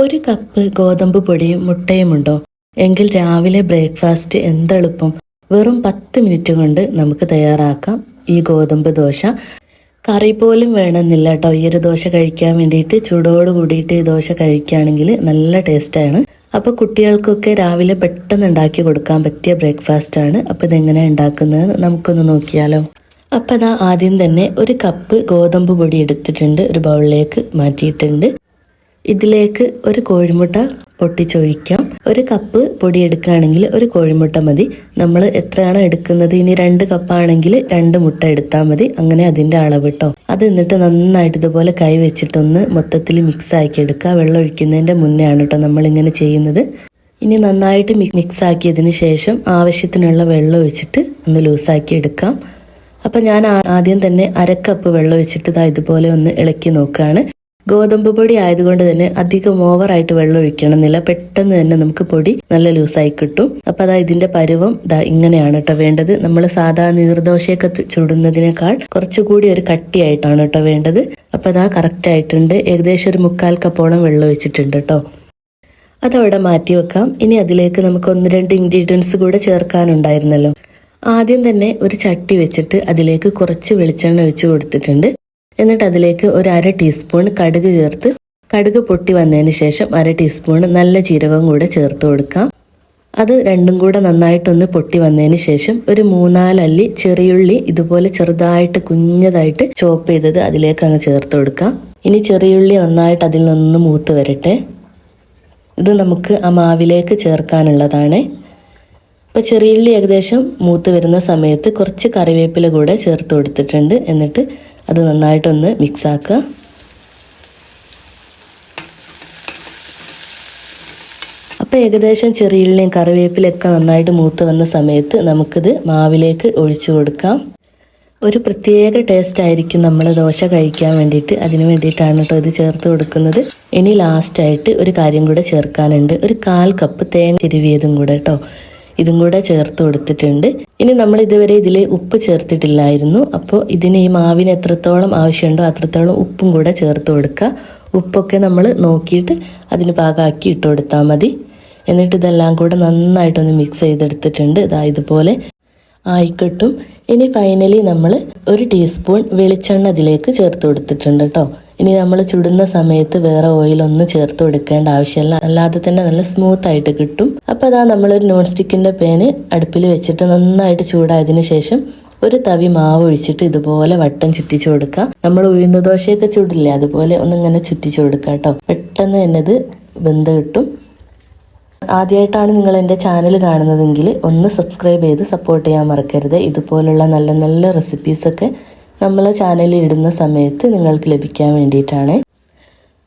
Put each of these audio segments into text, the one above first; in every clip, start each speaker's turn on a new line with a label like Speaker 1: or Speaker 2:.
Speaker 1: ഒരു കപ്പ് ഗോതമ്പ് പൊടിയും മുട്ടയും ഉണ്ടോ? എങ്കിൽ രാവിലെ ബ്രേക്ക്ഫാസ്റ്റ് എന്തെളുപ്പം, വെറും 10 മിനിറ്റ് കൊണ്ട് നമുക്ക് തയ്യാറാക്കാം ഈ ഗോതമ്പ് ദോശ. കറി പോലും വേണമെന്നില്ല കേട്ടോ. ഈ ഒരു ദോശ കഴിക്കാൻ വേണ്ടിയിട്ട് ചൂടോട് കൂടിയിട്ട് ഈ ദോശ കഴിക്കുകയാണെങ്കിൽ നല്ല ടേസ്റ്റാണ്. അപ്പോൾ കുട്ടികൾക്കൊക്കെ രാവിലെ പെട്ടെന്ന് ഉണ്ടാക്കി കൊടുക്കാൻ പറ്റിയ ബ്രേക്ക്ഫാസ്റ്റ് ആണ്. അപ്പോൾ ഇതെങ്ങനെ ഉണ്ടാക്കുന്നത് നമുക്കൊന്ന് നോക്കിയാലോ. അപ്പോൾ അതാ ആദ്യം തന്നെ ഒരു കപ്പ് ഗോതമ്പ് പൊടി എടുത്തിട്ടുണ്ട്, ഒരു ബൗളിലേക്ക് മാറ്റിയിട്ടുണ്ട്. ഇതിലേക്ക് ഒരു കോഴിമുട്ട പൊട്ടിച്ചൊഴിക്കാം. ഒരു കപ്പ് പൊടി എടുക്കുകയാണെങ്കിൽ ഒരു കോഴിമുട്ട മതി. നമ്മൾ എത്രയാണോ എടുക്കുന്നത്, ഇനി 2 കപ്പാണെങ്കിൽ 2 മുട്ട എടുത്താൽ മതി. അങ്ങനെ അതിന്റെ അളവ് കേട്ടോ. അത് എന്നിട്ട് നന്നായിട്ട് ഇതുപോലെ കൈ വെച്ചിട്ടൊന്ന് മൊത്തത്തിൽ മിക്സ് ആക്കി എടുക്കുക. വെള്ളം ഒഴിക്കുന്നതിന്റെ മുന്നേ ആണ് കേട്ടോ നമ്മളിങ്ങനെ ചെയ്യുന്നത്. ഇനി നന്നായിട്ട് മിക്സ് ആക്കിയതിന് ശേഷം ആവശ്യത്തിനുള്ള വെള്ളം ഒഴിച്ചിട്ട് ഒന്ന് ലൂസാക്കി എടുക്കാം. അപ്പം ഞാൻ ആദ്യം തന്നെ 1/2 കപ്പ് വെള്ളം ഒഴിച്ചിട്ട് ഇതുപോലെ ഒന്ന് ഇളക്കി നോക്കുകയാണ്. ഗോതമ്പ് പൊടി ആയതുകൊണ്ട് തന്നെ അധികം ഓവറായിട്ട് വെള്ളം ഒഴിക്കണമെന്നില്ല. പെട്ടെന്ന് തന്നെ നമുക്ക് പൊടി നല്ല ലൂസായി കിട്ടും. അപ്പൊ ഇതിന്റെ പരുവം ഇങ്ങനെയാണ് കേട്ടോ വേണ്ടത്. നമ്മൾ സാധാ നീർദോശയൊക്കെ ചുടുന്നതിനേക്കാൾ കുറച്ചുകൂടി ഒരു കട്ടിയായിട്ടാണ് കേട്ടോ വേണ്ടത്. അപ്പൊ കറക്റ്റ് ആയിട്ടുണ്ട്. ഏകദേശം ഒരു 1/4 കപ്പോളം വെള്ളം ഒഴിച്ചിട്ടുണ്ട് കേട്ടോ. അതവിടെ മാറ്റി വെക്കാം. ഇനി അതിലേക്ക് നമുക്ക് 1-2 ഇൻഗ്രീഡിയൻസ് കൂടെ ചേർക്കാനുണ്ടായിരുന്നല്ലോ. ആദ്യം തന്നെ ഒരു ചട്ടി വെച്ചിട്ട് അതിലേക്ക് കുറച്ച് വെളിച്ചെണ്ണ ഒഴിച്ചു കൊടുത്തിട്ടുണ്ട്. എന്നിട്ട് അതിലേക്ക് ഒരു 1/2 ടീസ്പൂൺ കടുക് ചേർത്ത്, കടുക് പൊട്ടി വന്നതിന് ശേഷം 1/2 ടീസ്പൂൺ നല്ല ജീരകം കൂടെ ചേർത്ത് കൊടുക്കാം. അത് രണ്ടും കൂടെ നന്നായിട്ടൊന്ന് പൊട്ടി വന്നതിന് ശേഷം ഒരു 3-4 അല്ലി ചെറിയുള്ളി ഇതുപോലെ ചെറുതായിട്ട് കുഞ്ഞതായിട്ട് ചോപ്പ് ചെയ്തത് അതിലേക്ക് അങ്ങ് ചേർത്ത് കൊടുക്കാം. ഇനി ചെറിയുള്ളി നന്നായിട്ട് അതിൽ നിന്ന് മൂത്ത് വരട്ടെ. ഇത് നമുക്ക് ആ മാവിലേക്ക് ചേർക്കാനുള്ളതാണ്. ഇപ്പം ചെറിയുള്ളി ഏകദേശം മൂത്ത് വരുന്ന സമയത്ത് കുറച്ച് കറിവേപ്പില കൂടെ ചേർത്ത് കൊടുത്തിട്ടുണ്ട്. എന്നിട്ട് അത് നന്നായിട്ടൊന്ന് മിക്സ് ആക്കുക. അപ്പം ഏകദേശം ചെറിയുള്ളിയും കറിവേപ്പിലൊക്കെ നന്നായിട്ട് മൂത്ത് വന്ന സമയത്ത് നമുക്കിത് മാവിലേക്ക് ഒഴിച്ചു കൊടുക്കാം. ഒരു പ്രത്യേക ടേസ്റ്റ് ആയിരിക്കും നമ്മൾ ദോശ കഴിക്കാൻ വേണ്ടിയിട്ട്. അതിന് വേണ്ടിയിട്ടാണ് കേട്ടോ ഇത് ചേർത്ത് കൊടുക്കുന്നത്. ഇനി ലാസ്റ്റായിട്ട് ഒരു കാര്യം കൂടെ ചേർക്കാനുണ്ട്. ഒരു 1/4 കപ്പ് തേങ്ങ തിരുവിയതും കൂടെ കേട്ടോ, ഇതും കൂടെ ചേർത്ത് കൊടുത്തിട്ടുണ്ട്. ഇനി നമ്മൾ ഇതുവരെ ഇതിൽ ഉപ്പ് ചേർത്തിട്ടില്ലായിരുന്നു. അപ്പോൾ ഇതിന് ഈ മാവിന് എത്രത്തോളം ആവശ്യമുണ്ടോ അത്രത്തോളം ഉപ്പും കൂടെ ചേർത്ത് കൊടുക്കുക. ഉപ്പൊക്കെ നമ്മൾ നോക്കിയിട്ട് അതിന് പാകമാക്കി ഇട്ട് കൊടുത്താൽ മതി. എന്നിട്ട് ഇതെല്ലാം കൂടെ നന്നായിട്ടൊന്ന് മിക്സ് ചെയ്തെടുത്തിട്ടുണ്ട്. ഇതുപോലെ ആയിക്കിട്ടും. ഇനി ഫൈനലി നമ്മൾ 1 ടീസ്പൂൺ വെളിച്ചെണ്ണ അതിലേക്ക് ചേർത്ത് കൊടുത്തിട്ടുണ്ട് കേട്ടോ. ഇനി നമ്മൾ ചുടുന്ന സമയത്ത് വേറെ ഓയിലൊന്നും ചേർത്ത് കൊടുക്കേണ്ട ആവശ്യമില്ല. അല്ലാതെ തന്നെ നല്ല സ്മൂത്ത് ആയിട്ട് കിട്ടും. അപ്പോൾ നമ്മളൊരു നോൺ സ്റ്റിക്കിന്റെ പാന് അടുപ്പിൽ വെച്ചിട്ട് നന്നായിട്ട് ചൂടായതിനു ശേഷം ഒരു തവി മാവ് ഒഴിച്ചിട്ട് ഇതുപോലെ വട്ടം ചുറ്റിച്ചു കൊടുക്കുക. നമ്മൾ ഉഴുന്ന ദോശയൊക്കെ ചൂടില്ലേ, അതുപോലെ ഒന്നിങ്ങനെ ചുറ്റിച്ചു കൊടുക്കുക കേട്ടോ. പെട്ടെന്ന് തന്നെ ഇത് വെന്ത് കിട്ടും. ആദ്യമായിട്ടാണ് നിങ്ങൾ എൻ്റെ ചാനൽ കാണുന്നതെങ്കിൽ ഒന്ന് സബ്സ്ക്രൈബ് ചെയ്ത് സപ്പോർട്ട് ചെയ്യാൻ മറക്കരുത്. ഇതുപോലുള്ള നല്ല നല്ല റെസിപ്പീസൊക്കെ നമ്മളെ ചാനലിൽ ഇടുന്ന സമയത്ത് നിങ്ങൾക്ക് ലഭിക്കാൻ വേണ്ടിയിട്ടാണ്.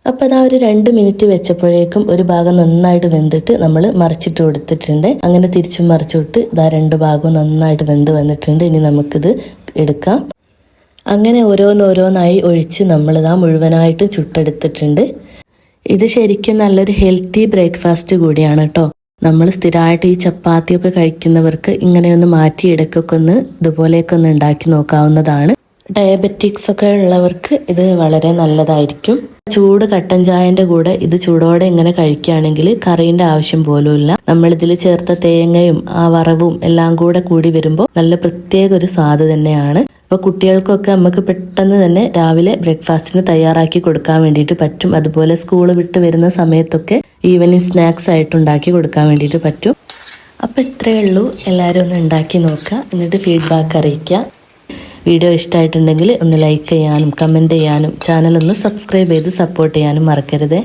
Speaker 1: അപ്പോൾ ഒരു 2 മിനിറ്റ് വെച്ചപ്പോഴേക്കും ഒരു ഭാഗം നന്നായിട്ട് വെന്തിട്ട് നമ്മൾ മറിച്ചിട്ട് കൊടുത്തിട്ടുണ്ട്. അങ്ങനെ തിരിച്ചും മറിച്ചിട്ട് 2 ഭാഗവും നന്നായിട്ട് വെന്ത് വന്നിട്ടുണ്ട്. ഇനി നമുക്കിത് എടുക്കാം. അങ്ങനെ ഓരോന്നോരോന്നായി ഒഴിച്ച് നമ്മൾ മുഴുവനായിട്ടും ചുട്ടെടുത്തിട്ടുണ്ട്. ഇത് ശരിക്കും നല്ലൊരു ഹെൽത്തി ബ്രേക്ക്ഫാസ്റ്റ് കൂടിയാണ് കേട്ടോ. നമ്മൾ സ്ഥിരമായിട്ട് ഈ ചപ്പാത്തിയൊക്കെ കഴിക്കുന്നവർക്ക് ഇങ്ങനെയൊന്ന് മാറ്റി ഇടയ്ക്കൊക്കെ ഒന്ന് ഇതുപോലെയൊക്കെ ഒന്ന് ഉണ്ടാക്കി നോക്കാവുന്നതാണ്. ഡയബറ്റിക്സ് ഒക്കെ ഉള്ളവർക്ക് ഇത് വളരെ നല്ലതായിരിക്കും. ചൂട് കട്ടൻ ചായന്റെ കൂടെ ഇത് ചൂടോടെ ഇങ്ങനെ കഴിക്കുകയാണെങ്കിൽ കറീന്റെ ആവശ്യം പോലും ഇല്ല. നമ്മളിതിൽ ചേർത്ത തേങ്ങയും ആ വറവും എല്ലാം കൂടി വരുമ്പോൾ നല്ല പ്രത്യേക ഒരു സ്വാദ് തന്നെയാണ്. അപ്പോൾ കുട്ടികൾക്കൊക്കെ നമുക്ക് പെട്ടെന്ന് തന്നെ രാവിലെ ബ്രേക്ക്ഫാസ്റ്റിന് തയ്യാറാക്കി കൊടുക്കാൻ വേണ്ടിയിട്ട് പറ്റും. അതുപോലെ സ്കൂൾ വിട്ട് വരുന്ന സമയത്തൊക്കെ ഈവനിങ് സ്നാക്സ് ആയിട്ട് ഉണ്ടാക്കി കൊടുക്കാൻ വേണ്ടിയിട്ട് പറ്റും. അപ്പോൾ ഇത്രയേ ഉള്ളൂ. എല്ലാവരും ഒന്ന് ഉണ്ടാക്കി നോക്കുക. എന്നിട്ട് ഫീഡ്ബാക്ക് അറിയിക്കുക. വീഡിയോ ഇഷ്ടമായിട്ടുണ്ടെങ്കിൽ ഒന്ന് ലൈക്ക് ചെയ്യാനും കമൻറ്റ് ചെയ്യാനും ചാനൽ ഒന്ന് സബ്സ്ക്രൈബ് ചെയ്ത് സപ്പോർട്ട് ചെയ്യാനും മറക്കരുത്.